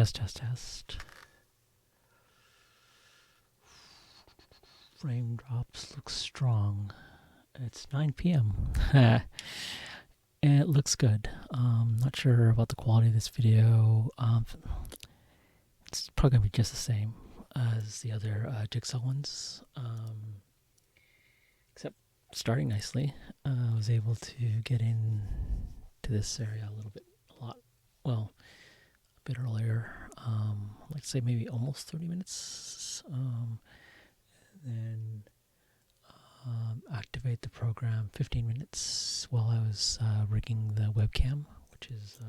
test. Frame drops look strong. It's 9 p.m. and it looks good. Not sure about the quality of this video. It's probably going to be just the same as the other jigsaw ones. Except starting nicely. I was able to get in to this area a bit earlier. Like say maybe almost 30 minutes. Then activate the program 15 minutes while I was rigging the webcam, which is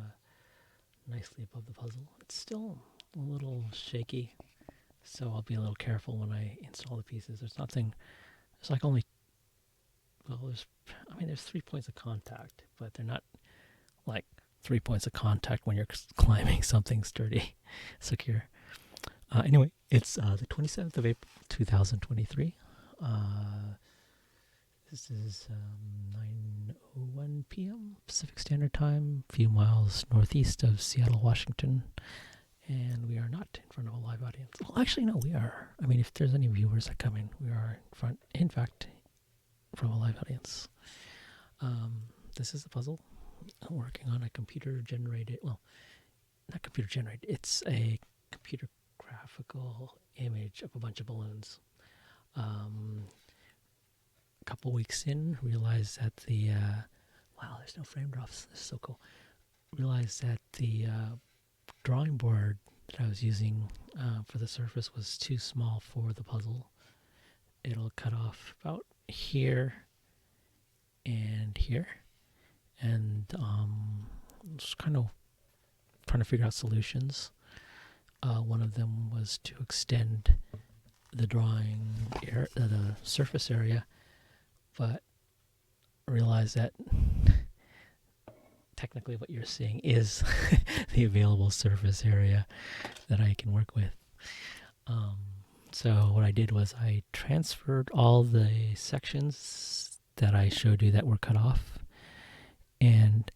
nicely above the puzzle. It's still a little shaky, so I'll be a little careful when I install the pieces. There's like only, there's 3 points of contact, but they're not like 3 points of contact when you're climbing something sturdy, secure. Anyway, it's the 27th of April, 2023. This is 9:01 p.m. Pacific Standard Time, a few miles northeast of Seattle, Washington. And we are not in front of a live audience. Well, actually, no, we are. I mean, if there's any viewers that come in, we are in fact, from a live audience. This is the puzzle. I'm working on a computer-generated, not computer-generated, it's a computer graphical image of a bunch of balloons. A couple weeks in, realized that there's no frame drops. This is so cool. Realized that the drawing board that I was using for the surface was too small for the puzzle. It'll cut off about here and here. And just kind of trying to figure out solutions. One of them was to extend the the surface area, but realize that technically what you're seeing is the available surface area that I can work with. So what I did was I transferred all the sections that I showed you that were cut off. And,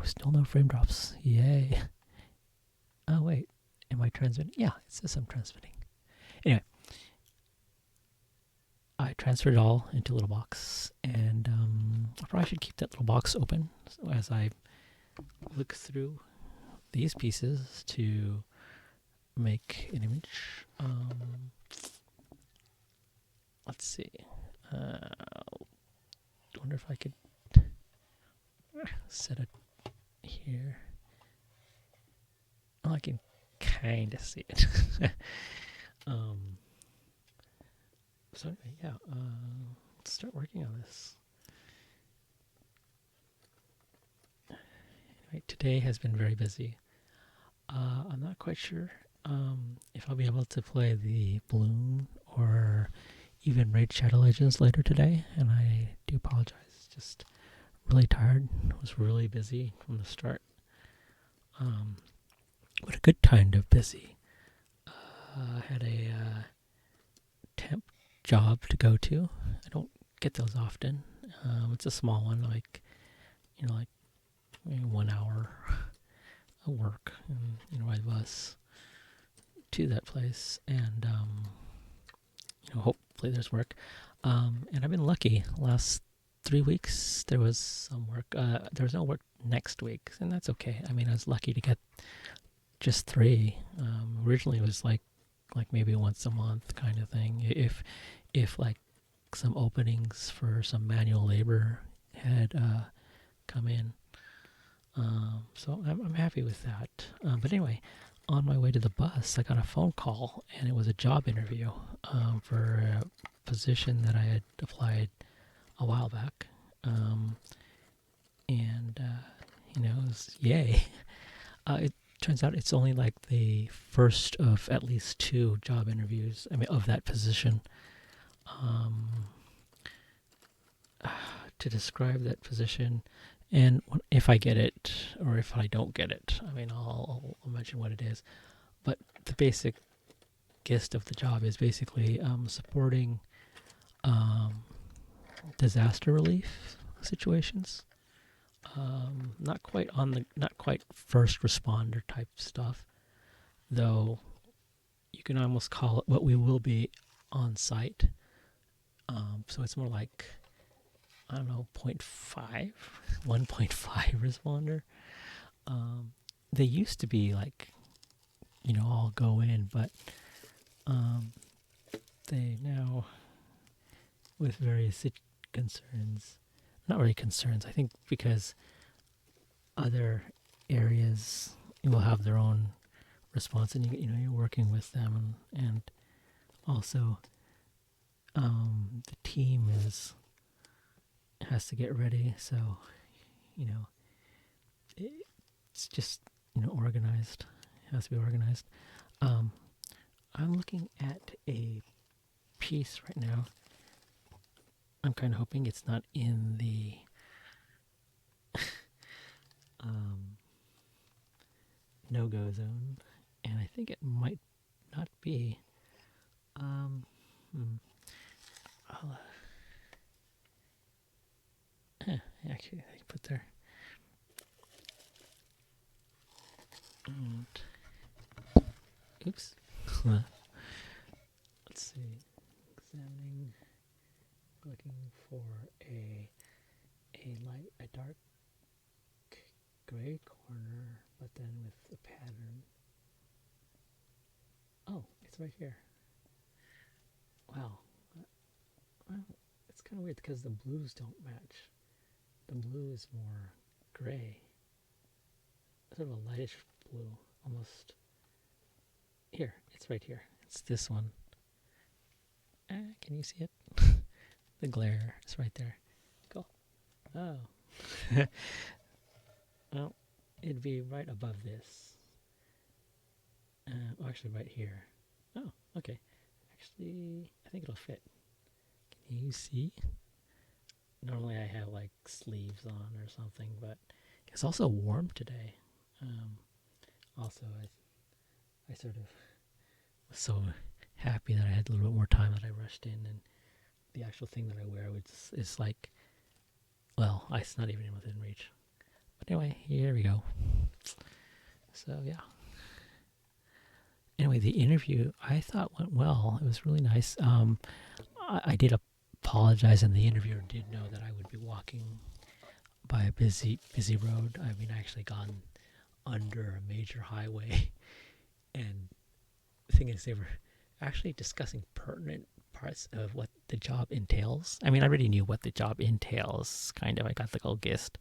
still no frame drops. Yay. Oh, wait. Am I transmitting? Yeah, it says I'm transmitting. Anyway, I transferred it all into a little box. And I probably should keep that little box open as I look through these pieces to make an image. Let's see. I wonder if I could set it here. Oh, I can kind of see it. So anyway, let's start working on this. Anyway, today has been very busy. I'm not quite sure if I'll be able to play the balloon or even Raid Shadow Legends later today, and I do apologize. Just really tired. Was really busy from the start. But a good kind of busy. I had a temp job to go to. I don't get those often. It's a small one, like maybe 1 hour of work, and ride bus to that place, and hopefully there's work. And I've been lucky. Last 3 weeks there was some work. There was no work next week, and that's okay. I mean, I was lucky to get just 3. Originally it was like maybe once a month kind of thing, if like some openings for some manual labor had come in. So I'm happy with that. But anyway, on my way to the bus, I got a phone call, and it was a job interview for a position that I had applied a while back. It was yay. It turns out it's only like the first of at least 2 job interviews, of that position. To describe that position, and if I get it or if I don't get it, I'll mention what it is. But the basic gist of the job is basically supporting disaster relief situations. Not quite first responder type stuff, though. You can almost call it what we will be on site. So it's more like, I don't know, 0.5, 1.5 responder. They used to be like, all go in, but they now, with various concerns, not really concerns, I think because other areas will have their own response, and you're working with them, and also the team has to get ready, so it's just organized. It has to be organized. I'm looking at a piece right now. I'm kind of hoping it's not in the no-go zone, and I think it might not be. I'll, actually, I put there. And, oops. Let's see. Examining, looking for a dark gray corner, but then with a pattern. Oh, it's right here. Wow. Well, it's kind of weird because the blues don't match. The blue is more gray. Sort of a lightish blue, almost. Here, it's right here. It's this one. Can you see it? The glare is right there. Cool. Oh. Well, it'd be right above this. Actually, right here. Oh, okay. Actually, I think it'll fit. Can you see? Normally I have like sleeves on or something, but it's also warm today. Also, I sort of was so happy that I had a little bit more time that I rushed in, and the actual thing that I wear is like, well, it's not even within reach. But anyway, here we go. So yeah. Anyway, the interview I thought went well. It was really nice. I did apologize, and the interviewer did know that I would be walking by a busy road. I mean, I actually gone under a major highway, and the thing is, they were actually discussing pertinent parts of what the job entails. I mean, I already knew what the job entails, kind of. I got the whole gist,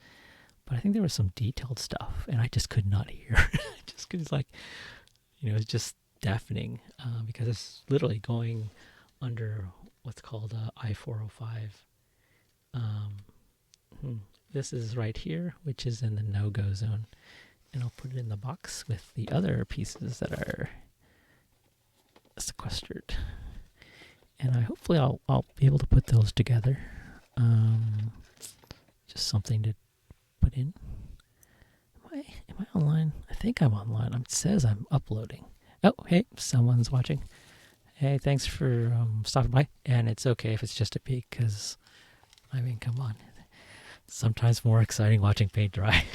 but I think there was some detailed stuff, and I just could not hear. Just because, like, it's just deafening because it's literally going under what's called I-405. This is right here, which is in the no-go zone, and I'll put it in the box with the other pieces that are sequestered, and hopefully I'll be able to put those together. Just something to put in. Am I online? I think I'm online. It says I'm uploading. Oh, hey, someone's watching. Hey, thanks for stopping by. And it's okay if it's just a peek, because, I mean, come on. Sometimes more exciting watching paint dry.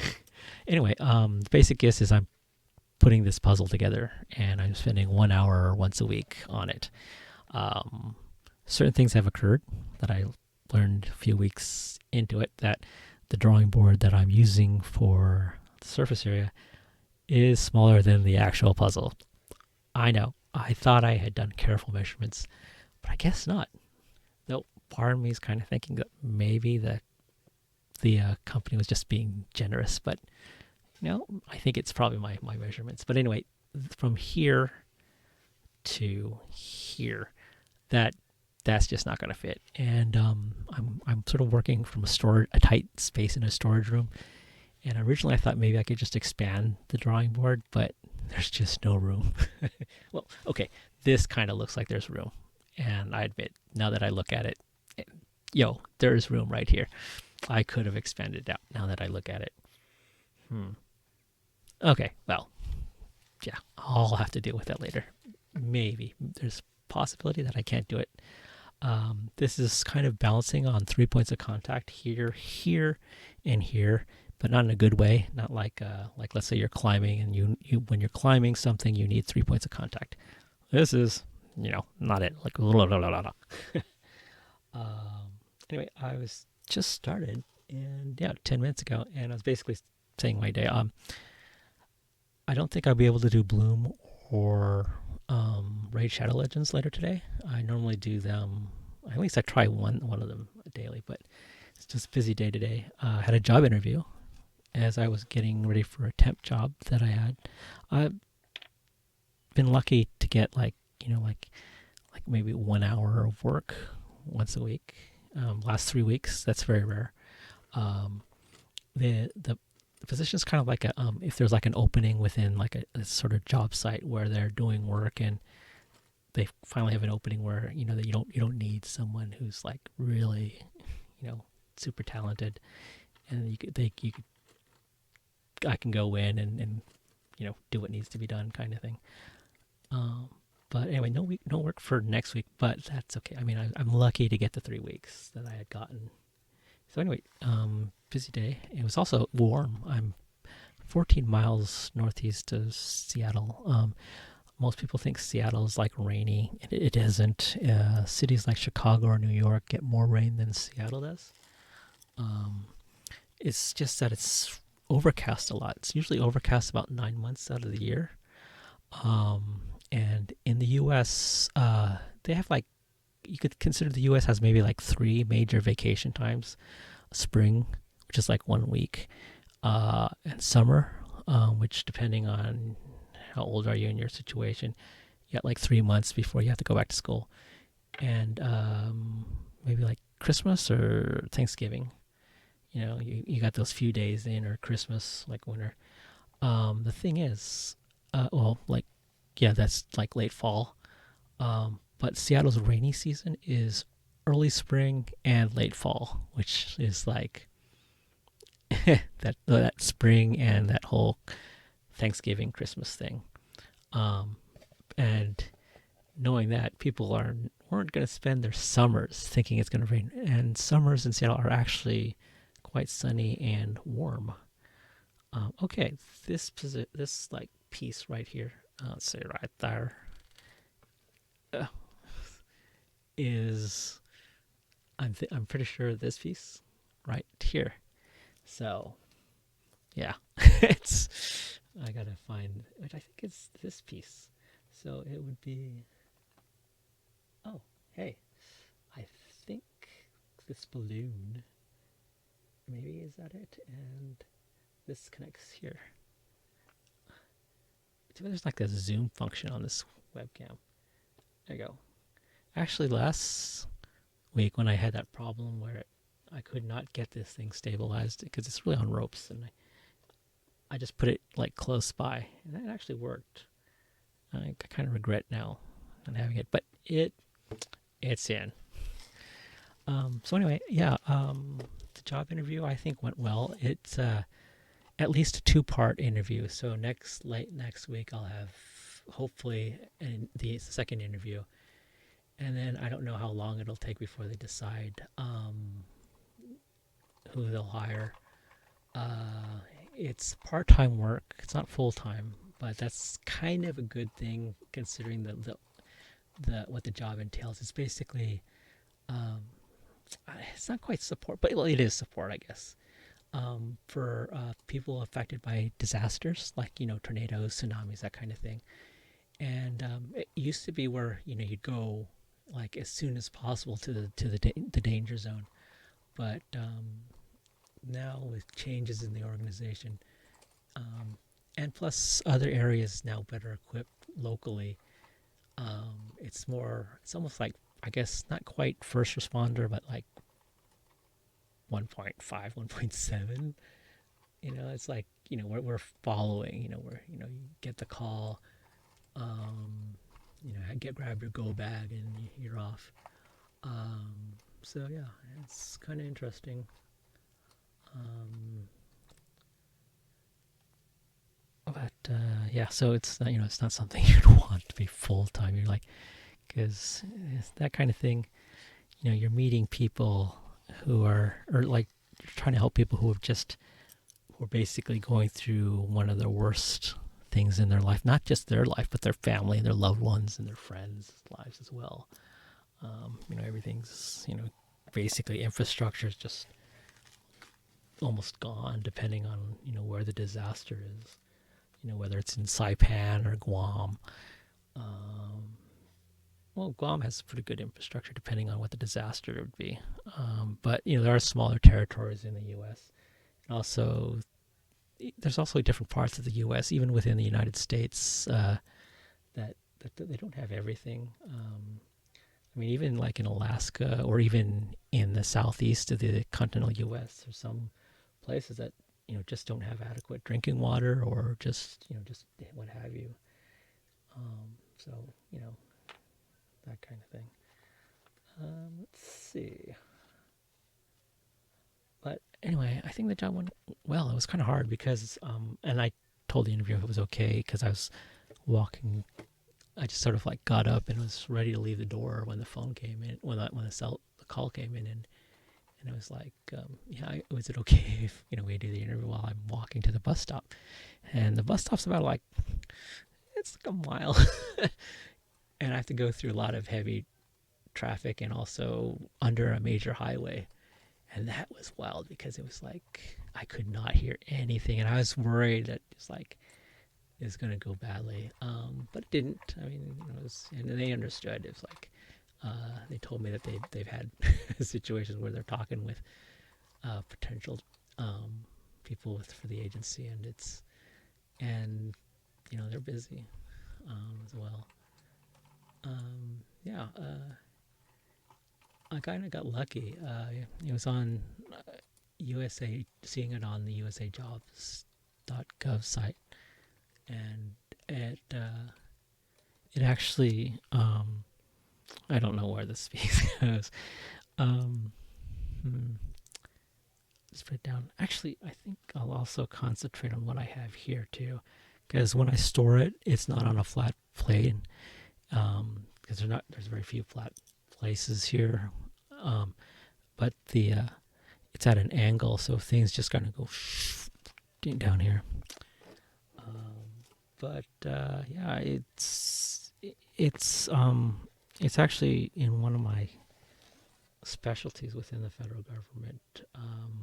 Anyway, the basic gist is I'm putting this puzzle together, and I'm spending 1 hour once a week on it. Certain things have occurred that I learned a few weeks into it, that the drawing board that I'm using for the surface area is smaller than the actual puzzle. I know. I thought I had done careful measurements, but I guess not. Though part of me is kind of thinking that maybe the company was just being generous, but I think it's probably my measurements. But anyway, from here to here, that's just not going to fit. And I'm sort of working from a tight space in a storage room. And originally I thought maybe I could just expand the drawing board, but there's just no room. Well, okay, this kind of looks like there's room. And I admit, now that I look at it, there's room right here. I could have expanded it out now that I look at it. Okay, well, yeah, I'll have to deal with that later. Maybe. There's a possibility that I can't do it. This is kind of balancing on 3 points of contact here, here, and here. but not in a good way. Not like let's say you're climbing and you when you're climbing something, you need 3 points of contact. This is, not it. Like, blah, blah, blah, blah. Um, anyway, I was just started, and yeah, 10 minutes ago, and I was basically saying my day. I don't think I'll be able to do Bloom or Raid Shadow Legends later today. I normally do them. At least I try one of them daily, but it's just a busy day today. I had a job interview as I was getting ready for a temp job that I had. I've been lucky to get like maybe 1 hour of work once a week. Last 3 weeks, that's very rare. The position is kind of like if there's like an opening within like a sort of job site where they're doing work and they finally have an opening where that you don't need someone who's like really super talented, and I can go in and do what needs to be done, kind of thing. But anyway, no work for next week, but that's okay. I mean, I'm lucky to get the 3 weeks that I had gotten. So anyway, busy day. It was also warm. I'm 14 miles northeast of Seattle. Most people think Seattle is like rainy. It isn't. Cities like Chicago or New York get more rain than Seattle does. It's just that it's overcast a lot. It's usually overcast about 9 months out of the year. And in the U.S., they have like, you could consider the U.S. has maybe like 3 major vacation times. Spring, which is like 1 week, and summer, which depending on how old are you in your situation, you got like 3 months before you have to go back to school. And maybe like Christmas or Thanksgiving. You got those few days in, or Christmas, like winter. The thing is, that's like late fall. But Seattle's rainy season is early spring and late fall, which is like that spring and that whole Thanksgiving, Christmas thing. And knowing that, people weren't going to spend their summers thinking it's going to rain, and summers in Seattle are actually quite sunny and warm. Okay, this like piece right here, let's say right there, is I'm pretty sure this piece right here. So yeah, I gotta find, which I think it's this piece. So it would be, oh hey, I think this balloon, maybe, is that it? And this connects here. There's like a zoom function on this webcam. There you go. Actually, last week when I had that problem where I could not get this thing stabilized because it's really on ropes, and I just put it like close by, and that actually worked. I kind of regret now not having it, but it's in. So anyway, yeah, the job interview I think went well. It's at least a 2-part interview. So late next week I'll have hopefully the second interview, and then I don't know how long it'll take before they decide who they'll hire. It's part-time work. It's not full-time, but that's kind of a good thing considering the what the job entails. It's basically it's not quite support, but it is support, I guess, for people affected by disasters like tornadoes, tsunamis, that kind of thing. And it used to be where you'd go like as soon as possible to the danger zone, but now with changes in the organization, and plus other areas now better equipped locally, it's almost like, I guess, not quite first responder, but like 1.5, 1.7. It's like we're following. You get the call, grab your go bag and you're off. So yeah, it's kind of interesting. But yeah, so it's not, it's not something you'd want to be full time. You're like, because that kind of thing, you're meeting people who are, or like, you're trying to help people who were basically going through one of the worst things in their life, not just their life, but their family, their loved ones, and their friends' lives as well. Everything's, basically infrastructure is just almost gone, depending on, where the disaster is, whether it's in Saipan or Guam. Well, Guam has pretty good infrastructure depending on what the disaster would be. But, there are smaller territories in the U.S. Also, there's also different parts of the U.S., even within the United States, that they don't have everything. Even like in Alaska or even in the southeast of the continental U.S., there's some places that just don't have adequate drinking water or just what have you. So that kind of thing. Let's see. But anyway, I think the job went well. It was kind of hard because, and I told the interviewer it was okay because I was walking. I just sort of like got up and was ready to leave the door when the phone came in, the call came in, and I was like, was it okay if we do the interview while I'm walking to the bus stop? And the bus stop's about it's like a mile, and I have to go through a lot of heavy traffic and also under a major highway. And that was wild because it was like I could not hear anything, and I was worried that it's going to go badly. But it didn't. And they understood. It was like they told me that they've had situations where they're talking with potential people for the agency, and they're busy as well. I kind of got lucky. It was on USA, seeing it on the usajobs.gov site, and it actually I don't know where this piece goes. Let's put it down. Actually, I think I'll also concentrate on what I have here too, because when I store it, it's not on a flat plane, because there's very few flat places here. But it's at an angle, so things just kind of go down here. It's actually in one of my specialties within the federal government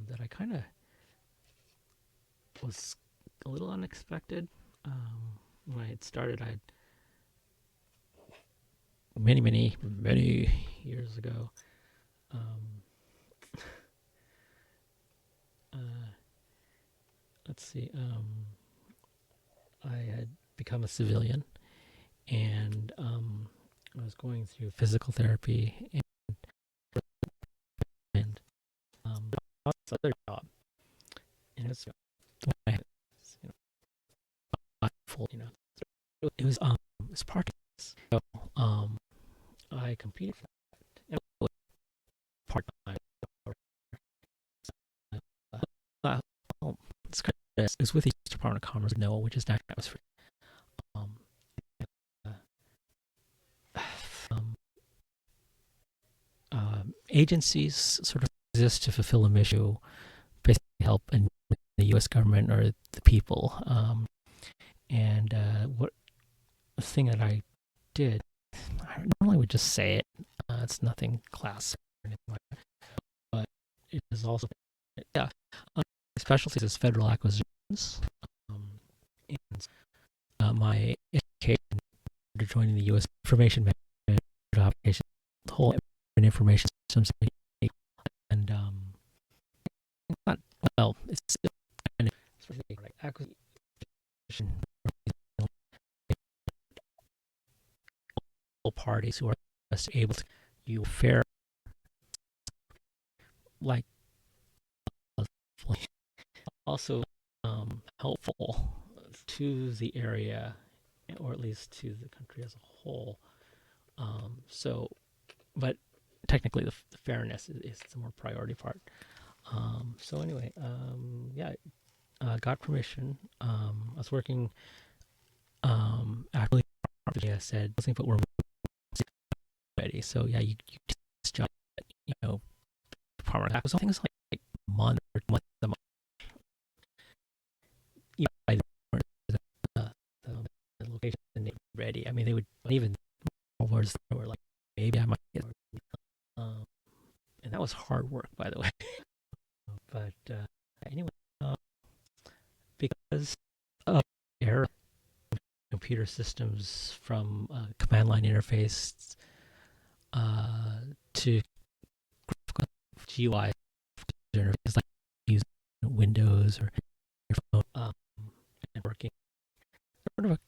that I kind of was a little unexpected. When I had started, many years ago. Let's see. I had become a civilian, and I was going through physical therapy and this other job, and it's I had, full, it was it's part of this. So, I competed for that. It was part time. It was with the Department of Commerce, NOAA, which is National Atmosphere. Agencies sort of exist to fulfill a mission, basically help in the U.S. government or the people. What the thing that I did, I normally would just say it. It's nothing class or anything like that. But it is also, my specialty is federal acquisitions. And my education to joining the U.S. Information Management application, the whole information systems, and it's kind of like acquisition parties who are best able to you fair like also helpful to the area, or at least to the country as a whole. But technically the fairness is the more priority part. Got permission. I was working actually, I said, but we're ready. So yeah, you just job, Department of Acquisition. I think it's like a month or month. ready. I mean, they would even words that were like, maybe I might get. Um, and that was hard work, by the way. But anyway, uh, because of error computer systems from command line interface to GUI interface, like using Windows or your phone, and working sort of a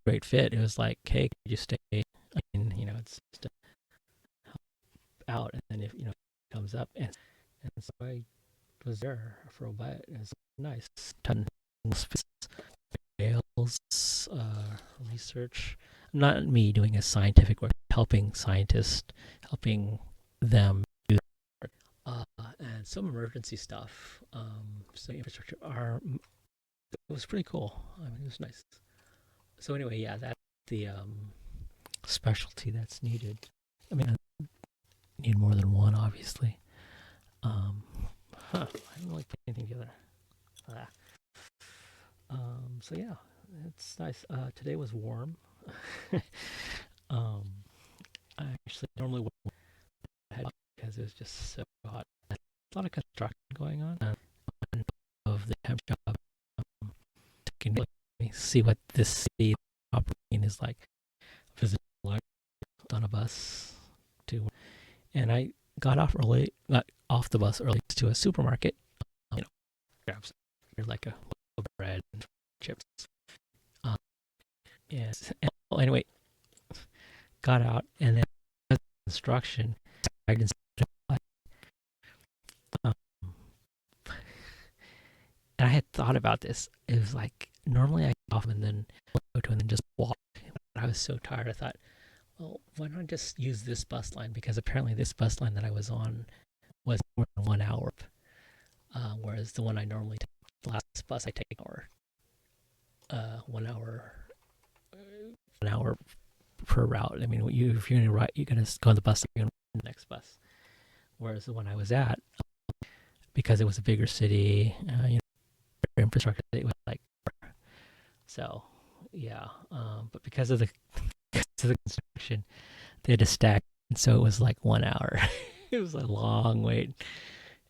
great fit. It was like, hey, could you stay? I mean, it's just out, and then if it comes up, and so I was there for a bit. It was nice. Ton of sales, research. Not me doing a scientific work, helping scientists, helping them do work, and some emergency stuff. So infrastructure it was pretty cool. I mean, it was nice. So anyway, yeah, that's the specialty that's needed. I mean, I need more than one, obviously. I didn't really put anything together. Ah. So yeah, it's nice. Today was warm. um, I actually normally wear a head because it was just so hot. A lot of construction going on. Of the temp job, can see what this city operating is like. Visit on a bus to, and I got off the bus early to a supermarket. Grab like a bread and chips. And well, anyway, got out and then construction. Um, and I had thought about this. It was like normally I get off and then go to and then just walk. But I was so tired. I thought, well, why not just use this bus line? Because apparently this bus line that I was on was more than 1 hour, whereas the one I normally take, the last bus I take, 1 hour, 1 hour per route. I mean, if you're going to you're going to go on the bus, you're going to the next bus. Whereas the one I was at, because it was a bigger city, infrastructure, it was like, so yeah. But because of the construction, they had to stack, and so it was like 1 hour. It was a long wait,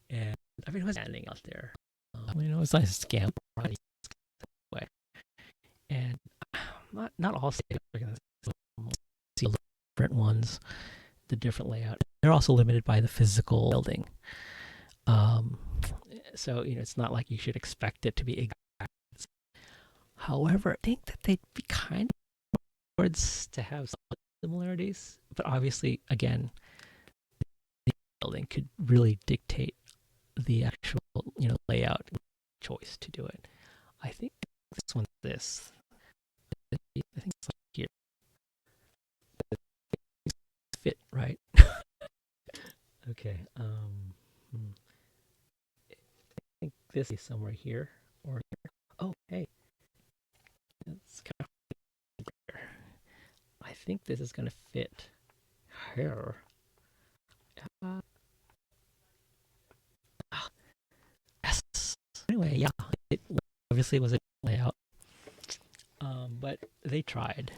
and I mean, it was standing out there. It was like a scam way, and not all states are going to see different ones, the different layout. They're also limited by the physical building. So it's not like you should expect it to be exact. However, I think that they'd be kind of towards to have some similarities, but obviously, again, the building could really dictate the actual layout choice to do it. I think this one's this. I think it's like here. Fit right. Okay. I think this is somewhere here or here. Oh, hey. It's kind of there. I think this is gonna fit here. Yes. Anyway, yeah. It obviously was a layout, but they tried.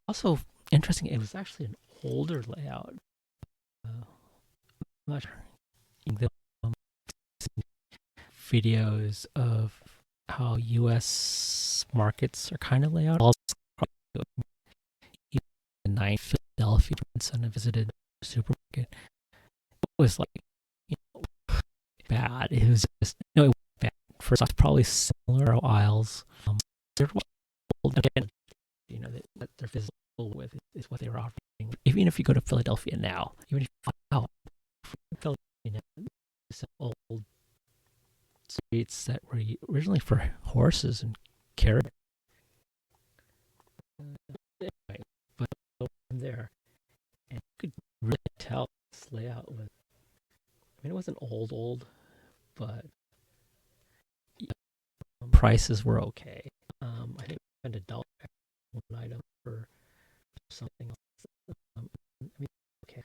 Also interesting. It was actually an older layout. I'm not sure. Videos of how U.S. markets are kind of laid out. Also, in Philadelphia, and I visited a supermarket. It was like bad. It was just it was bad. First off, probably similar aisles. They're again, that they're physical with is what they were offering. Even if you go to Philadelphia now, even if you find out Philadelphia, some old streets that were originally for horses and carriages. Anyway, but from there, and you could really tell this layout was. I mean, it wasn't old, but prices were okay. I think I spent $1 one item for something else. Okay.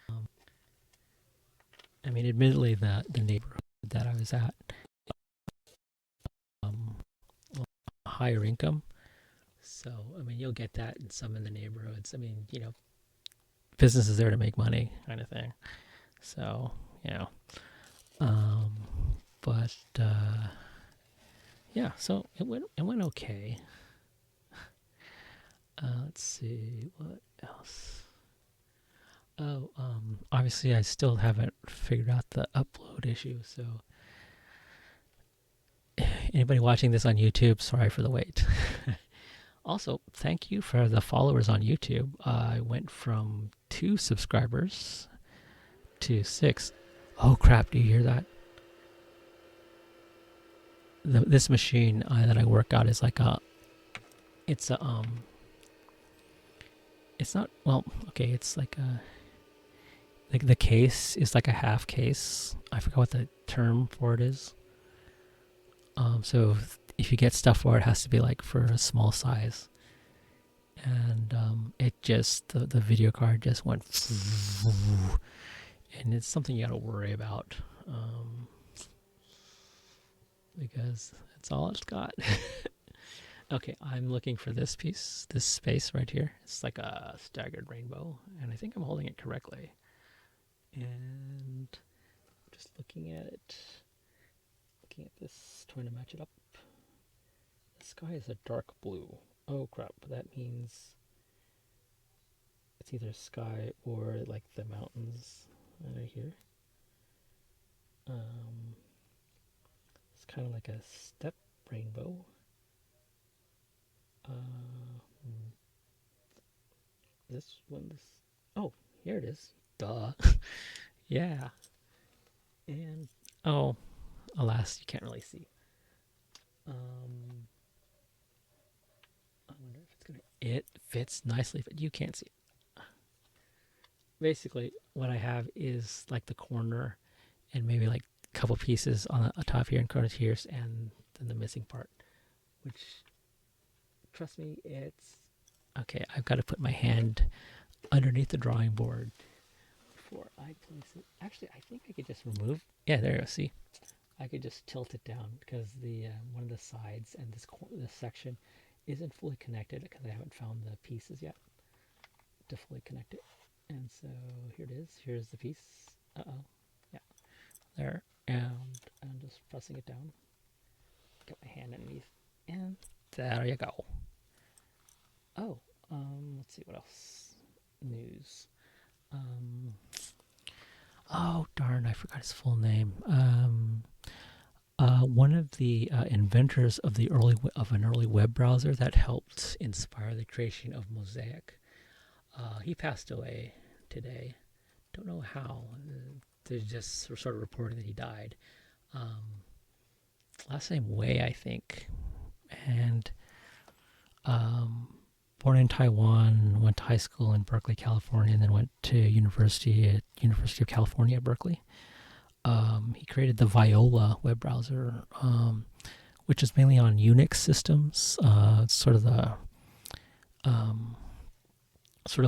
I mean, admittedly, the neighborhood that I was at, higher income, So, I mean, you'll get that in some in the neighborhoods. I mean, business is there to make money kind of thing. So, you know, um, but yeah, so it went okay. Let's see what else. Oh, obviously I still haven't figured out the upload issue. So anybody watching this on YouTube, sorry for the wait. Also, thank you for the followers on YouTube. I went from 2 subscribers to 6. Oh crap! Do you hear that? This machine that I work out is like it's a it's not, well, okay, it's like the case is like a half case. I forgot what the term for it is. So if you get stuff for it, it has to be like for a small size. And it just, the video card just went, and it's something you got to worry about, because that's all it's got. Okay, I'm looking for this piece, this space right here. It's like a staggered rainbow, and I think I'm holding it correctly. And just looking at it, looking at this, trying to match it up. The sky is a dark blue. Oh crap, that means it's either sky or like the mountains right here. It's kind of like a step rainbow. This one, oh, here it is. Duh. Yeah. And, oh, alas, you can't really see. I wonder if it's gonna, it fits nicely, but you can't see it. Basically, what I have is like the corner and maybe like a couple pieces on the top here and corners here, and then the missing part, which, trust me, it's okay. I've got to put my hand underneath the drawing board before I place it. Actually, I think I could just remove. Yeah, there you go. See, I could just tilt it down because the one of the sides and this section isn't fully connected because I haven't found the pieces yet to fully connect it. And so here it is. Here's the piece. Yeah, there. And I'm just pressing it down. Get my hand underneath, and there you go. Oh, let's see what else. News. Oh darn, I forgot his full name. One of the inventors of an early web browser that helped inspire the creation of Mosaic. He passed away today. Don't know how. They're just sort of reporting that he died. Last name Wei, I think. And born in Taiwan, went to high school in Berkeley, California, and then went to University of California at Berkeley. He created the Viola web browser, which is mainly on Unix systems. It's sort of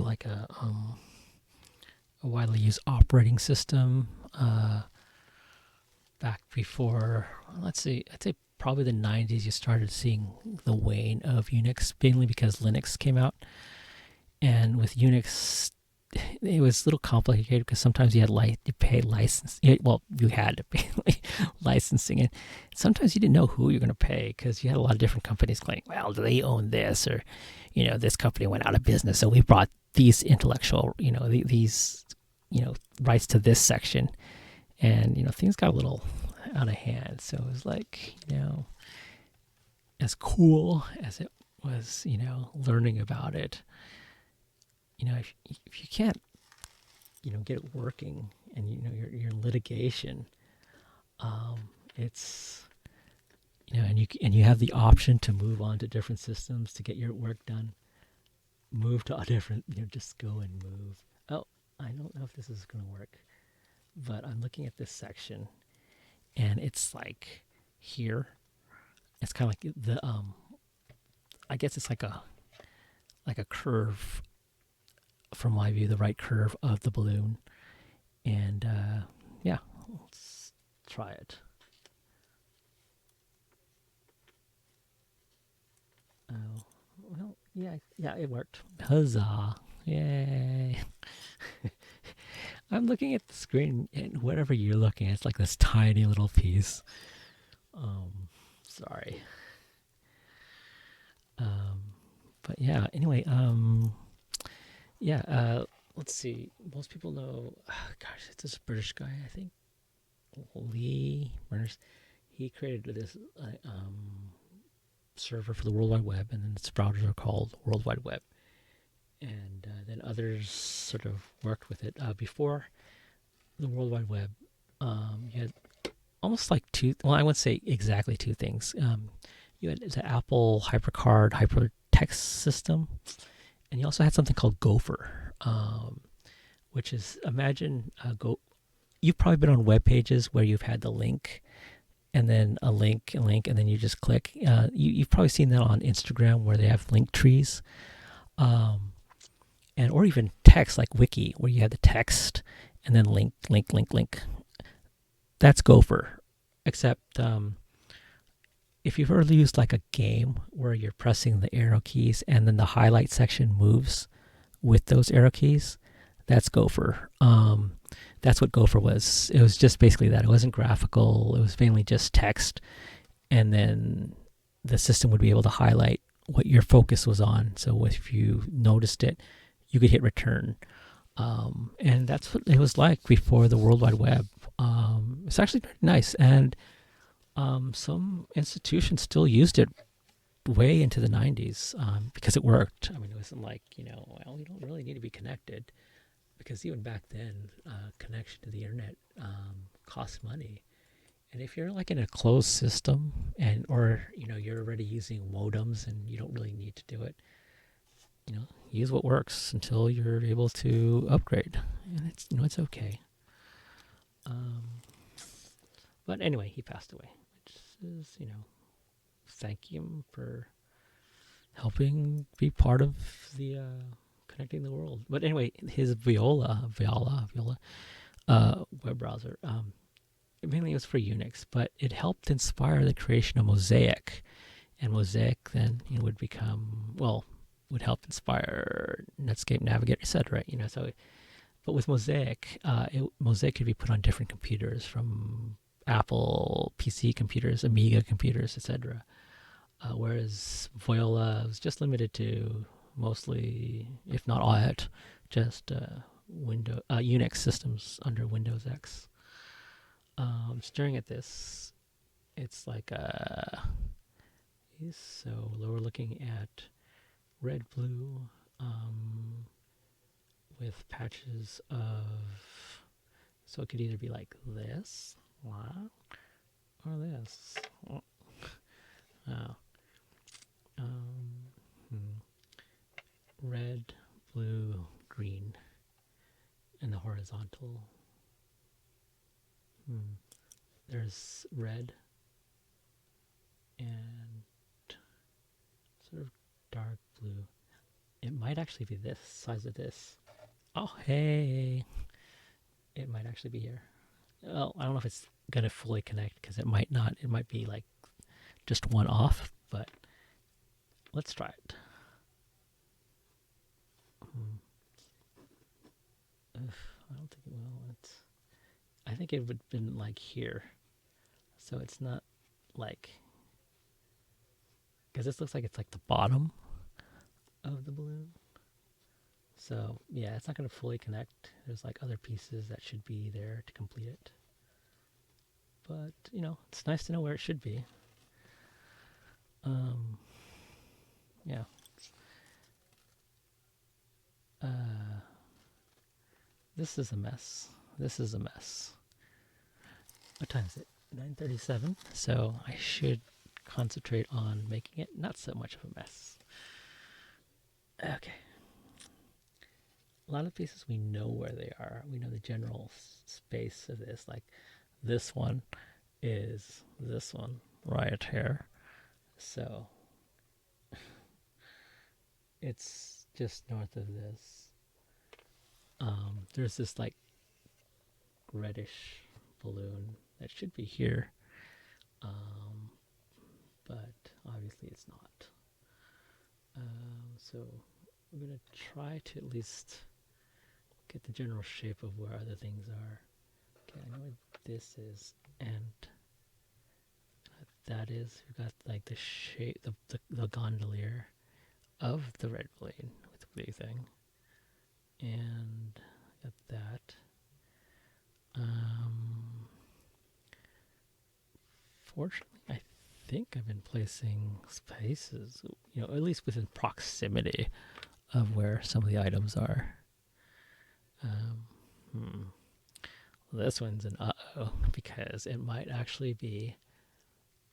like a widely used operating system. Back before, let's see, I'd say probably the 90s, you started seeing the wane of Unix, mainly because Linux came out. And with Unix, it was a little complicated because sometimes you had you pay license. Well, you had to pay licensing, and sometimes you didn't know who you're going to pay because you had a lot of different companies claiming, well, do they own this, or this company went out of business, so we brought these intellectual, these rights to this section, and things got a little out of hand. So it was like, as cool as it was, learning about it, if you can't, get it working, and your litigation, it's, and you have the option to move on to different systems to get your work done. Move to a different, just go and move. Oh, I don't know if this is going to work, but I'm looking at this section, and it's like here. It's kind of like the I guess it's like a curve, from my view, the right curve of the balloon. And yeah, let's try it. Oh, well, Yeah, it worked. Huzzah! Yay! I'm looking at the screen, and whatever you're looking at, it's like this tiny little piece. Um, Sorry. Um, but yeah. Anyway, yeah. Let's see. Most people know. Gosh, it's this British guy. I think Lee Berners. He created this server for the World Wide Web, and then its browsers are called World Wide Web. And then others sort of worked with it. Before the World Wide Web, you had almost like two. Well, I wouldn't say exactly two things. You had the Apple HyperCard hypertext system, and you also had something called Gopher, which is imagine go. You've probably been on web pages where you've had the link, and then a link, and then you just click. You've probably seen that on Instagram where they have link trees, and or even text like Wiki, where you have the text and then link, link, link, link. That's Gopher, except if you've ever used like a game where you're pressing the arrow keys and then the highlight section moves with those arrow keys, that's Gopher. That's what Gopher was. It was just basically that. It wasn't graphical. It was mainly just text, and then the system would be able to highlight what your focus was on. So if you noticed it, you could hit return. And that's what it was like before the World Wide Web. It's actually very nice, and some institutions still used it way into the 90s because it worked. I mean, it wasn't like, well, you don't really need to be connected, because even back then, connection to the internet cost money. And if you're like in a closed system, or you're already using modems and you don't really need to do it, use what works until you're able to upgrade, and it's okay. But anyway, he passed away, which is thank him for helping be part of the connecting the world. But anyway, his Viola web browser, mainly it was for Unix, but it helped inspire the creation of Mosaic, and Mosaic then would help inspire Netscape Navigator, etc. But with Mosaic, Mosaic could be put on different computers, from Apple PC computers, Amiga computers, etc. Whereas Viola was just limited to mostly, if not all, just Unix systems under Windows X. Staring at this, it's like so we're looking at red, blue, with patches of, so it could either be like this, wow, or this. Oh. Red, blue, green, and the horizontal. There's red and sort of dark blue. It might actually be this size of this. Oh, hey. It might actually be here. Well, I don't know if it's going to fully connect, because it might not. It might be like just one off, but let's try it. I don't think it will. I think it would have been like here. So it's not like, because this looks like it's like the bottom of the balloon. So yeah, it's not going to fully connect. There's like other pieces that should be there to complete it. But it's nice to know where it should be. Yeah. This is a mess. What time is it? 9:37. So I should concentrate on making it not so much of a mess. Okay. A lot of pieces we know where they are. We know the general space of this. Like this one is this one right here. So it's just north of this. There's this like reddish balloon that should be here, but obviously it's not. So I'm gonna try to at least get the general shape of where other things are. Okay, I know what this is, and that is. We've got like the shape, the gondolier of the red blade with the blue thing, and got that. Fortunately, I think I've been placing spaces, at least within proximity of where some of the items are. This one's an uh-oh, because it might actually be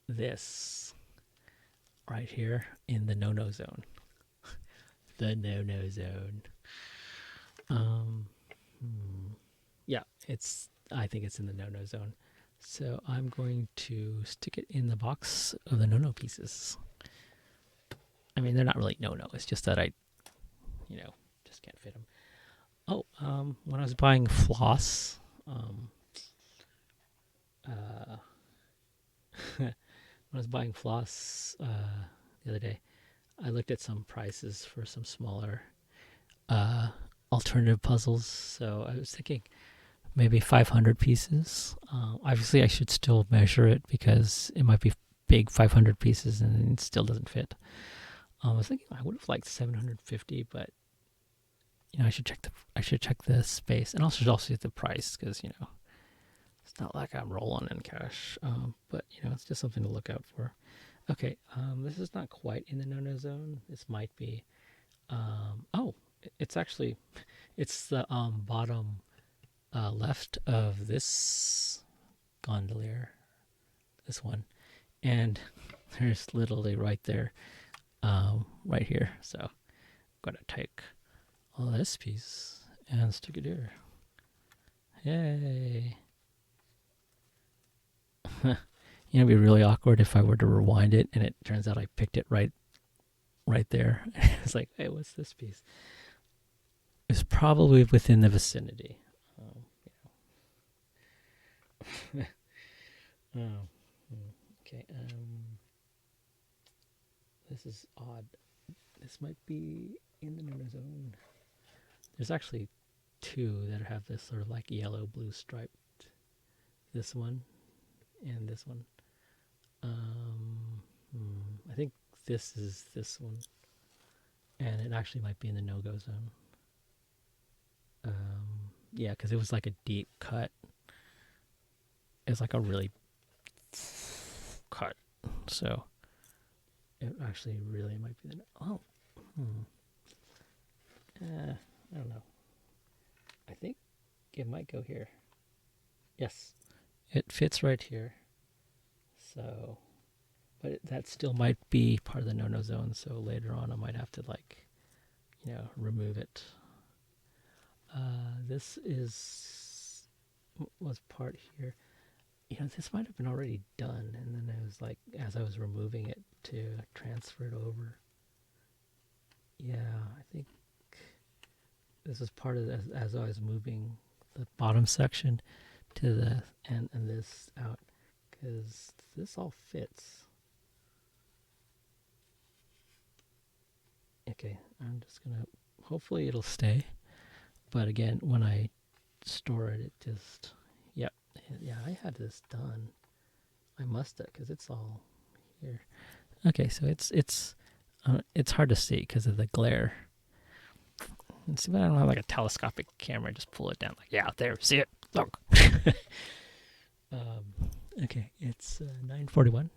this right here in the no-no zone. The no-no zone. Yeah, I think it's in the no-no zone. So I'm going to stick it in the box of the no-no pieces. I mean, they're not really no-no. It's just that I, just can't fit them. Oh, when I was buying floss, when I was buying floss the other day, I looked at some prices for some smaller alternative puzzles. So I was thinking maybe 500 pieces. Obviously, I should still measure it because it might be big 500 pieces and it still doesn't fit. I was thinking I would have liked 750, but I should check the space, and also the price because it's not like I'm rolling in cash. But it's just something to look out for. Okay, this is not quite in the no-no zone. This might be. It's actually, it's the bottom left of this gondolier, this one, and there's literally right there, right here. So I'm gonna take this piece and stick it here. Yay! It'd be really awkward if I were to rewind it and it turns out I picked it right there. It's like, hey, what's this piece? It's probably within the vicinity. Okay. This is odd. This might be in the no-no zone. There's actually two that have this sort of like yellow-blue striped. This one and this one. I think this is this one, and it actually might be in the no-go zone. Yeah, because it was like a deep cut. It's like a really cut, so it actually really might be the. I don't know. I think it might go here. Yes, it fits right here. So, but that still might be part of the no-no zone. So later on, I might have to remove it. This was part here. This might have been already done, and then I was like, as I was removing it to transfer it over. Yeah, I think this is part of as I was moving the bottom section to the and this out, because this all fits. Okay, I'm just gonna. Hopefully, it'll stay. But again, when I store it, it just. Yep. Yeah, I had this done. I must have, because it's all here. Okay, so it's hard to see because of the glare. And see, but I don't have like a telescopic camera. Just pull it down. Like, yeah, there, see it. Look. Okay, it's 9:41.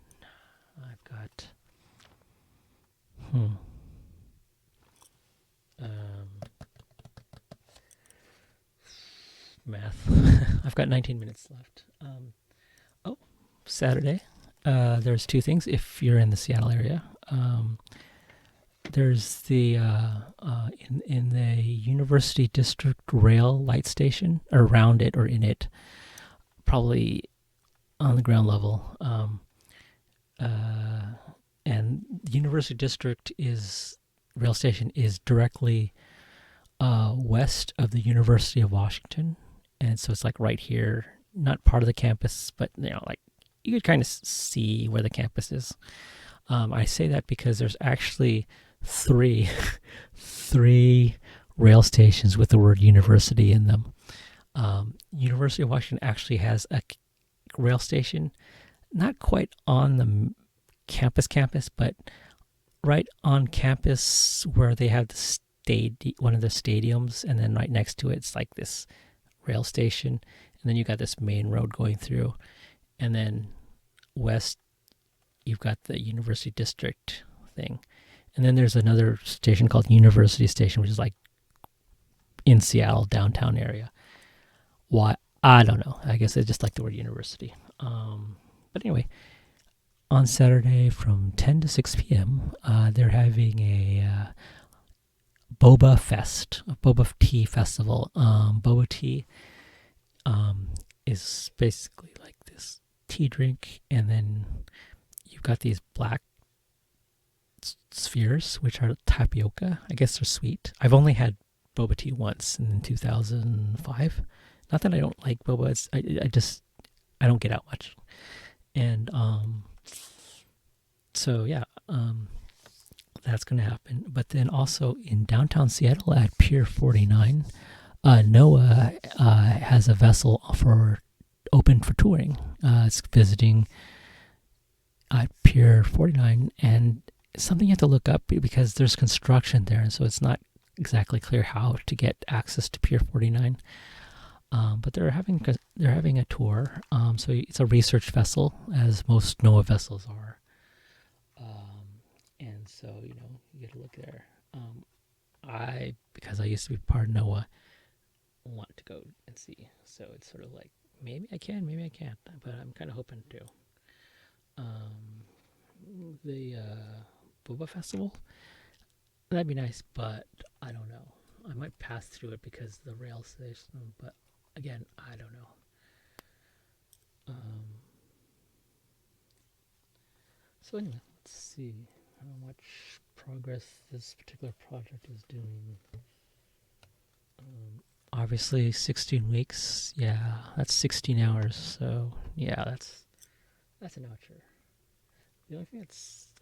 I've got. Math. I've got 19 minutes left. Saturday. There's two things. If you're in the Seattle area, there's the in the University District Rail light station, or around it, or in it, probably on the ground level. And the University District rail station is directly west of the University of Washington. And so it's like right here, not part of the campus, but like you could kind of see where the campus is. I say that because there's actually three, three rail stations with the word university in them. University of Washington actually has a rail station, not quite on the campus, but right on campus where they have the one of the stadiums, and then right next to it's like this rail station, and then you got this main road going through, and then west you've got the University District thing, and then there's another station called University Station, which is like in Seattle downtown area. Why? I don't know. I guess I just like the word university. But anyway, on Saturday from 10 to 6 p.m., they're having a boba fest, a boba tea festival. Boba tea is basically like this tea drink, and then you've got these black spheres, which are tapioca. I guess they're sweet. I've only had boba tea once in 2005. Not that I don't like boba. I don't get out much. And so yeah, that's going to happen. But then also in downtown Seattle at Pier 49, NOAA has a vessel open for touring. It's visiting at Pier 49, and something you have to look up because there's construction there, and so it's not exactly clear how to get access to Pier 49. But they're having a tour. So it's a research vessel, as most NOAA vessels are. And so you get to look there. Because I used to be part of NOAA, want to go and see. So it's sort of like maybe I can, maybe I can't, but I'm kind of hoping to. The Boba Festival, that'd be nice, but I don't know. I might pass through it because the rail station, but again, I don't know. So anyway, let's see how much progress this particular project is doing. Obviously 16 weeks, yeah, that's 16 hours, so yeah, that's a notcher. The only thing it's just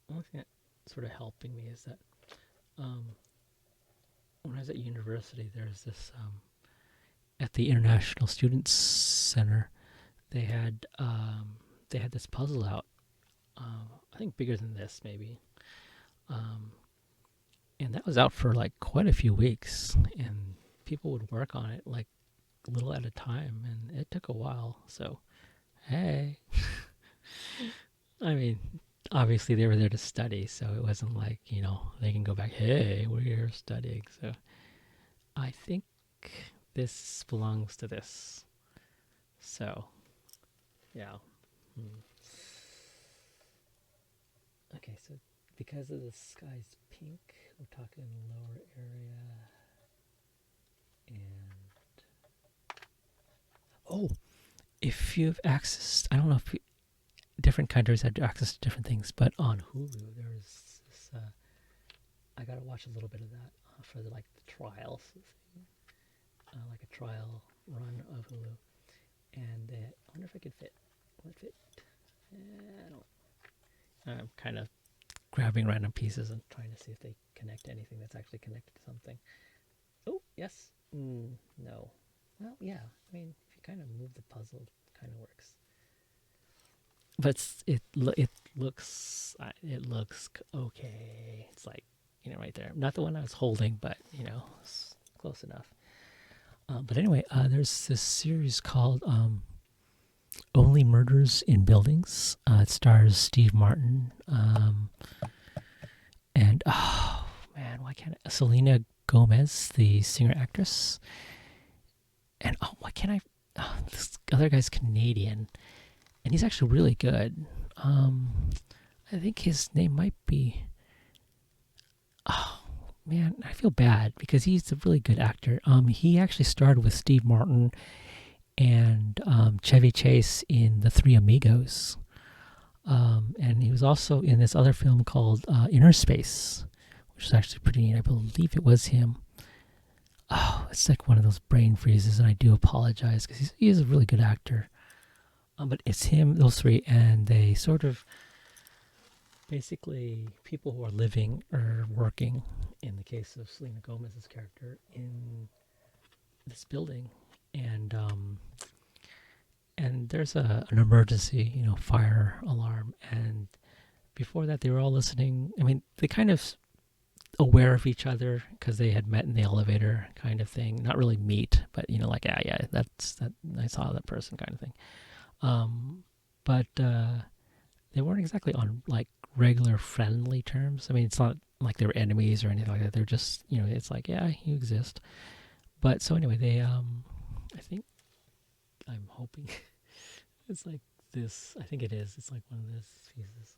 the only thing that's sort of helping me is that when I was at university, there's this at the International Students Center, they had this puzzle out. I think bigger than this, maybe. And that was out for like quite a few weeks, and people would work on it like a little at a time, and it took a while. So, hey, I mean, obviously they were there to study, so it wasn't like they can go back. Hey, we're here studying. So, I think this belongs to this. So, yeah. Okay, so because of the sky's pink, we're talking lower area. And if you've accessed, I don't know if different countries have access to different things, but on Hulu there's this. I gotta watch a little bit of that for the trials thing, like a trial run of Hulu, and I wonder if I could fit. Will it fit? I don't. I'm kind of grabbing random pieces and trying to see if they connect to anything that's actually connected to something. Oh, yes. No. Well, yeah. I mean, if you kind of move the puzzle, it kind of works. But it looks okay. It's like right there. Not the one I was holding, but it's close enough. But anyway, there's this series called Only Murders in Buildings. It stars Steve Martin, and oh man, why can't Selena Gomez, the singer-actress, and why can't I? This other guy's Canadian, and he's actually really good. I think his name might be. Oh man, I feel bad because he's a really good actor. He actually starred with Steve Martin and Chevy Chase in The Three Amigos. And he was also in this other film called Inner Space, which is actually pretty neat. I believe it was him. it's like one of those brain freezes, and I do apologize because he's a really good actor. But it's him, those three, and they sort of basically people who are living or working, in the case of Selena Gomez's character, in this building, and there's an emergency, fire alarm, and before that they were all listening. I mean, they kind of aware of each other because they had met in the elevator, kind of thing. Not really meet, but like, yeah, that's that. I saw that person, kind of thing. But they weren't exactly on like regular friendly terms. I mean, it's not like they were enemies or anything like that. They're just, it's like, yeah, you exist. But so anyway, they, I think, I'm hoping it's like this. I think it is. It's like one of those pieces.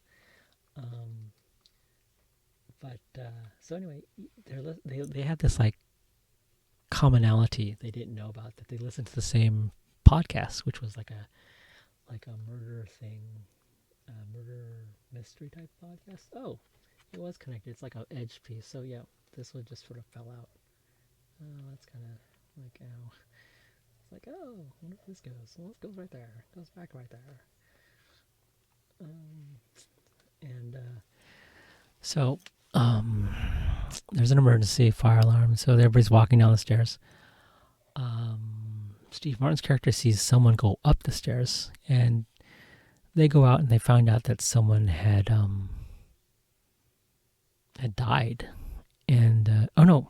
So anyway, they had this like commonality they didn't know about, that they listened to the same podcast, which was like a murder thing, murder mystery type podcast. Oh, it was connected. It's like an edge piece. So yeah, this one just sort of fell out. Oh, that's kind of like, ow. It's like, oh, I wonder if this goes. Well, it goes right there. It goes back right there. So there's an emergency fire alarm. So everybody's walking down the stairs. Steve Martin's character sees someone go up the stairs, and they go out and they find out that someone had died. And oh no,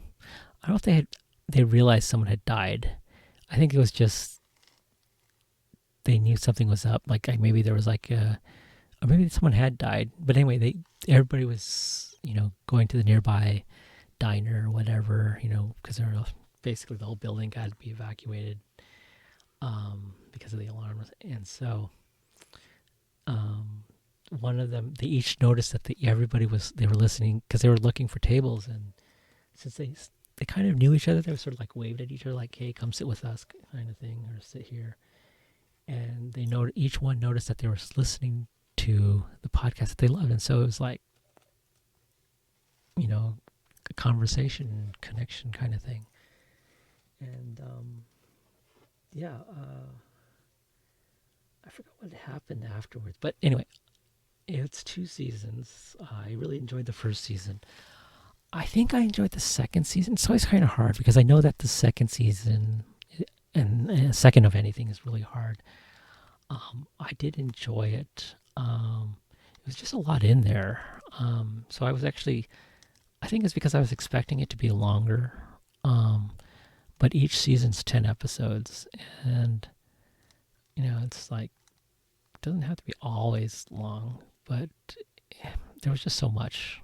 I don't know if they realized someone had died. I think it was just they knew something was up. Like maybe there was like or maybe someone had died. But anyway, everybody was going to the nearby diner or whatever, because basically the whole building had to be evacuated because of the alarms. And so one of them, they each noticed that they were listening because they were looking for tables, and since they kind of knew each other, they were sort of like waved at each other like, hey, come sit with us, kind of thing, or sit here. And each one noticed that they were listening to the podcast that they loved. And so it was like, a conversation connection kind of thing. And I forgot what happened afterwards. But anyway, it's 2 seasons. I really enjoyed the first season. I think I enjoyed the second season. It's always kind of hard because I know that the second season and second of anything is really hard. I did enjoy it. It was just a lot in there. So I was actually, I think it's because I was expecting it to be longer. But each season's 10 episodes, and it's like, it doesn't have to be always long, but there was just so much.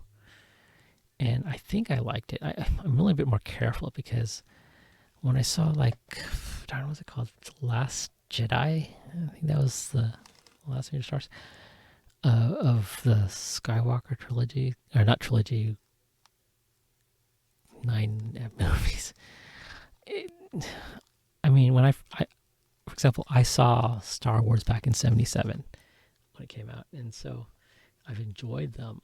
And I think I liked it. I'm really a bit more careful because when I saw like, darn, what was it called? The Last Jedi? I think that was the last one stars of the Skywalker trilogy, or not trilogy, 9 movies. When for example, I saw Star Wars back in 1977 when it came out, and so I've enjoyed them.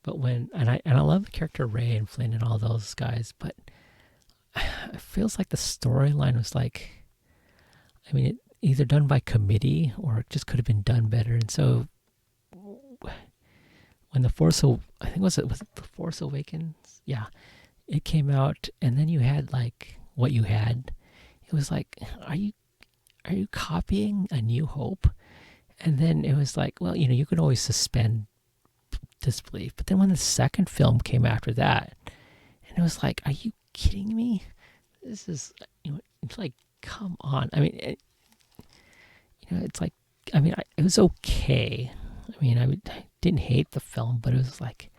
But I love the character Rey and Flynn and all those guys, but it feels like the storyline was like, it either done by committee or it just could have been done better. And so when I think was it The Force Awakens? Yeah, it came out, and then you had like what you had. It was like, are you copying A New Hope? And then it was like, well, you could always suspend disbelief. But then when the second film came after that, and it was like, are you kidding me? This is, it's like, come on. It's like, it was okay. I didn't hate the film, but it was like,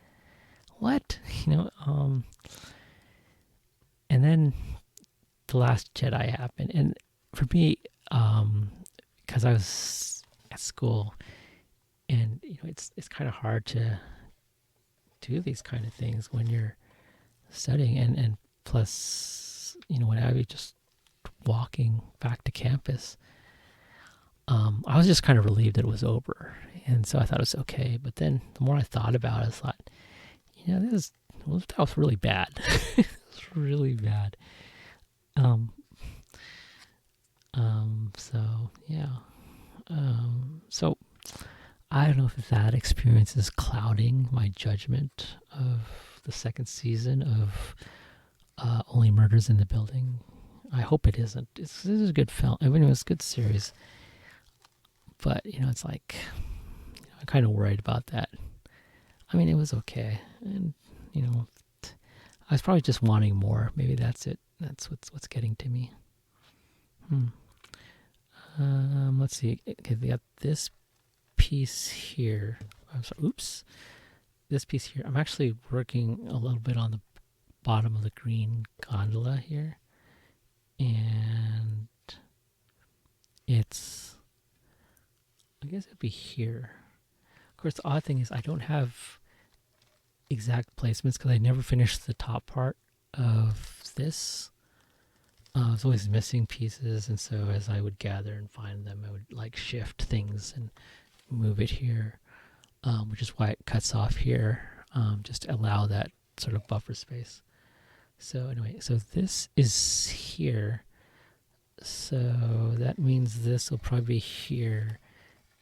what? And then The Last Jedi happened. And for me, because I was at school, and it's kind of hard to do these kind of things when you're studying, and plus when I was just walking back to campus, I was just kind of relieved that it was over, and so I thought it was okay. But then the more I thought about it, I thought, that was really bad. It was It's really bad. Um, so yeah. So I don't know if that experience is clouding my judgment of the second season of Only Murders in the Building. I hope it isn't. This is a good film. I mean, it was a good series, but it's like I'm kind of worried about that. I mean, it was okay, and you know, I was probably just wanting more. Maybe that's it. That's what's getting to me. Let's see. Okay, we got this piece here. I'm sorry. Oops. This piece here. I'm actually working a little bit on the bottom of the green gondola here, and it's. I guess it'd be here. Of course, the odd thing is I don't have exact placements because I never finished the top part of this. I was always missing pieces, and so as I would gather and find them, I would like shift things and move it here, which is why it cuts off here, just to allow that sort of buffer space. So anyway, so this is here. So that means this will probably be here,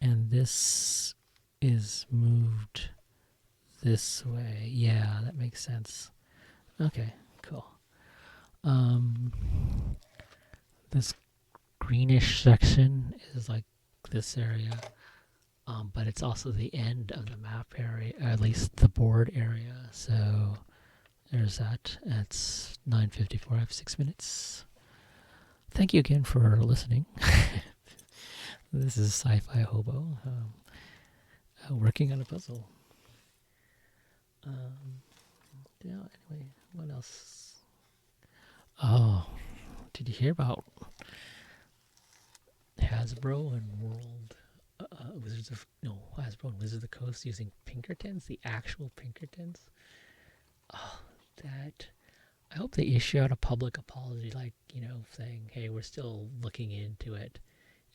and this is moved this way. Yeah, that makes sense. Okay, cool. This greenish section is like this area, but it's also the end of the map area, or at least the board area. So there's that. It's 9:54. I have 6 minutes. Thank you again for listening. This is Sci-Fi Hobo, working on a puzzle. Yeah. Anyway, what else? Oh, did you hear about Hasbro and Hasbro and Wizards of the Coast using Pinkertons, the actual Pinkertons? Oh, that. I hope they issue out a public apology, like, saying, hey, we're still looking into it.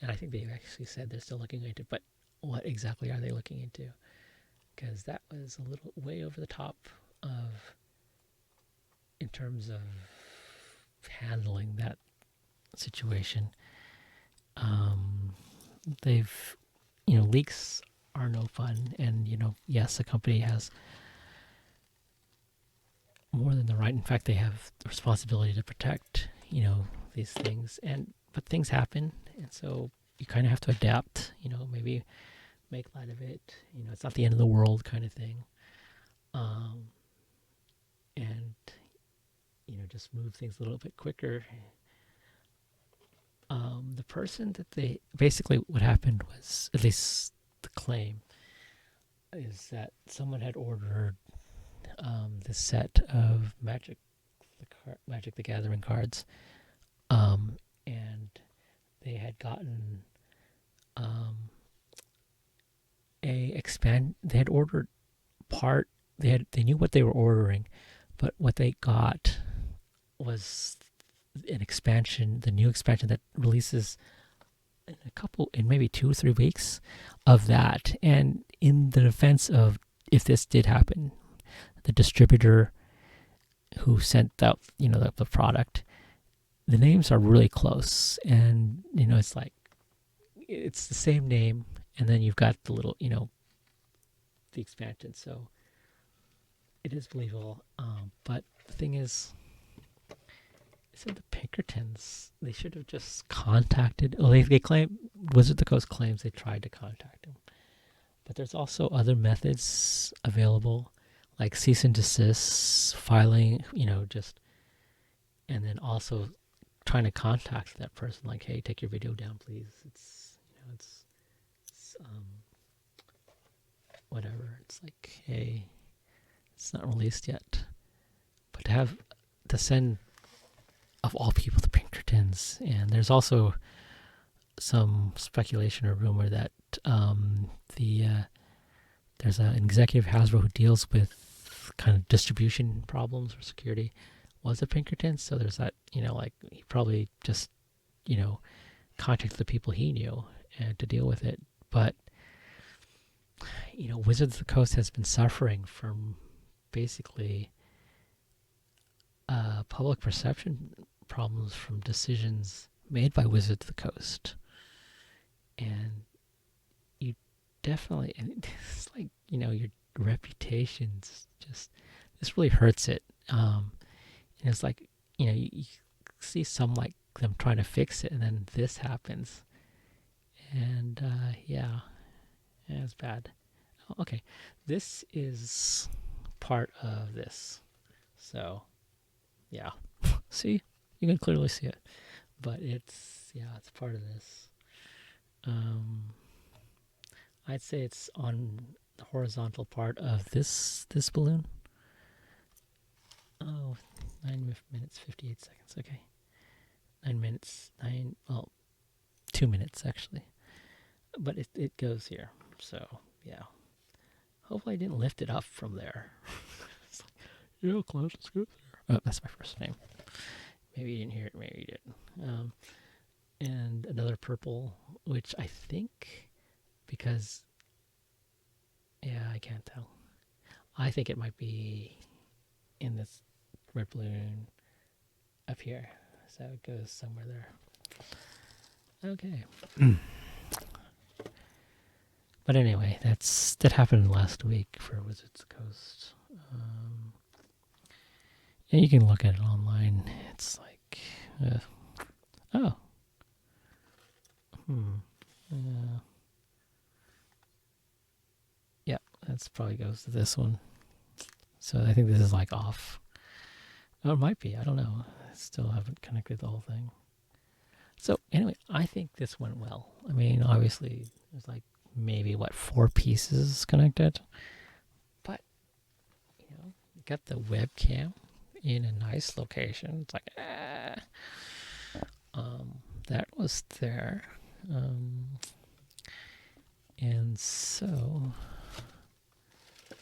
And I think they've actually said they're still looking into it, but what exactly are they looking into? Because that was a little way over the top in terms of handling that situation. They've, leaks are no fun, and yes, the company has more than the right. In fact, they have the responsibility to protect, these things. But things happen, and so you kind of have to adapt. Maybe make light of it. It's not the end of the world, kind of thing. And just move things a little bit quicker. The person that they basically what happened was, at least the claim is that someone had ordered this set of Magic the Gathering cards, and they had gotten they had ordered part. They knew what they were ordering, but what they got was an expansion, the new expansion that releases in maybe 2 or 3 weeks of that. And in the defense of, if this did happen, the distributor who sent out the product, the names are really close, and it's like it's the same name, and then you've got the little the expansion, so it is believable. But the thing is, said the Pinkertons, they should have just contacted. Well, they claim, Wizard of the Coast claims they tried to contact him, but there's also other methods available, like cease and desist, filing, and then also trying to contact that person, like, hey, take your video down, please. It's whatever. It's like, hey, it's not released yet, but to send, of all people, the Pinkertons. And there's also some speculation or rumor that there's an executive Hasbro who deals with kind of distribution problems or security was a Pinkerton. So there's that, like he probably just, contacted the people he knew and to deal with it. But, Wizards of the Coast has been suffering from basically public perception problems from decisions made by Wizards of the Coast. And you definitely, and it's like, your reputation's just, this really hurts it. And it's like, you see some like them trying to fix it, and then this happens. And it's bad. Okay, this is part of this. So, yeah. See? You can clearly see it. But it's part of this. I'd say it's on the horizontal part of this balloon. Oh, 9 minutes, 58 seconds. Okay. 9 minutes, 2 minutes actually. But it goes here. So, yeah. Hopefully I didn't lift it up from there. It's like, Klaus, let's go there. Oh, that's my first name. Maybe you didn't hear it, maybe you didn't. And another purple, which I think, because, I can't tell. I think it might be in this red balloon up here. So it goes somewhere there. Okay. But anyway, that happened last week for Wizards of the Coast. And you can look at it online. It's like, yeah, that's probably goes to this one. So I think this is like off. Oh, it might be. I don't know. I still haven't connected the whole thing. So anyway, I think this went well. I mean, obviously, there's like maybe 4 pieces connected, but you got the webcam in a nice location. It's like that was there, and so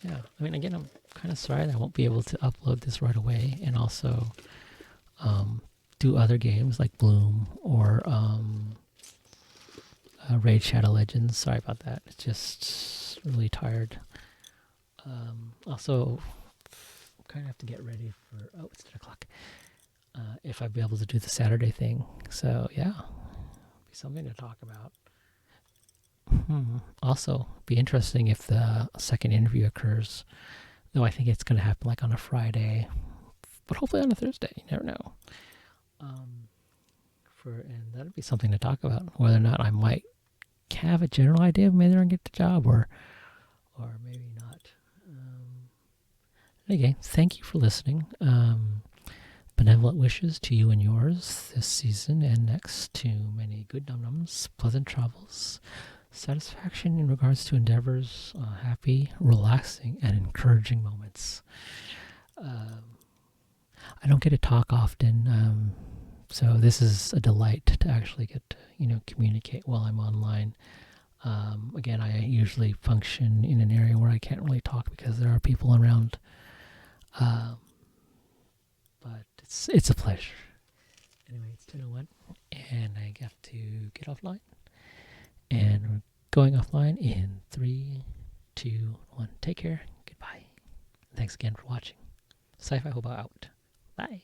I mean, again, I'm kind of sorry that I won't be able to upload this right away, and also do other games like Bloom or Raid Shadow Legends. Sorry about that. It's just really tired. Also, kind of have to get ready for. Oh, it's 10 o'clock. If I'd be able to do the Saturday thing. So yeah, be something to talk about. Also, be interesting if the second interview occurs. Though I think it's going to happen like on a Friday, but hopefully on a Thursday. You never know. And that'd be something to talk about. Whether or not I might have a general idea of maybe I get the job, or maybe not. Okay, thank you for listening. Benevolent wishes to you and yours this season and next. To many good num-nums, pleasant travels, satisfaction in regards to endeavors, happy, relaxing, and encouraging moments. I don't get to talk often, so this is a delight to actually get to, communicate while I'm online. Again, I usually function in an area where I can't really talk because there are people around. But it's a pleasure. Anyway, it's 10:01, and I got to get offline. And we're going offline in 3, 2, 1. Take care. Goodbye. Thanks again for watching. Sci-Fi Hobo out. Bye.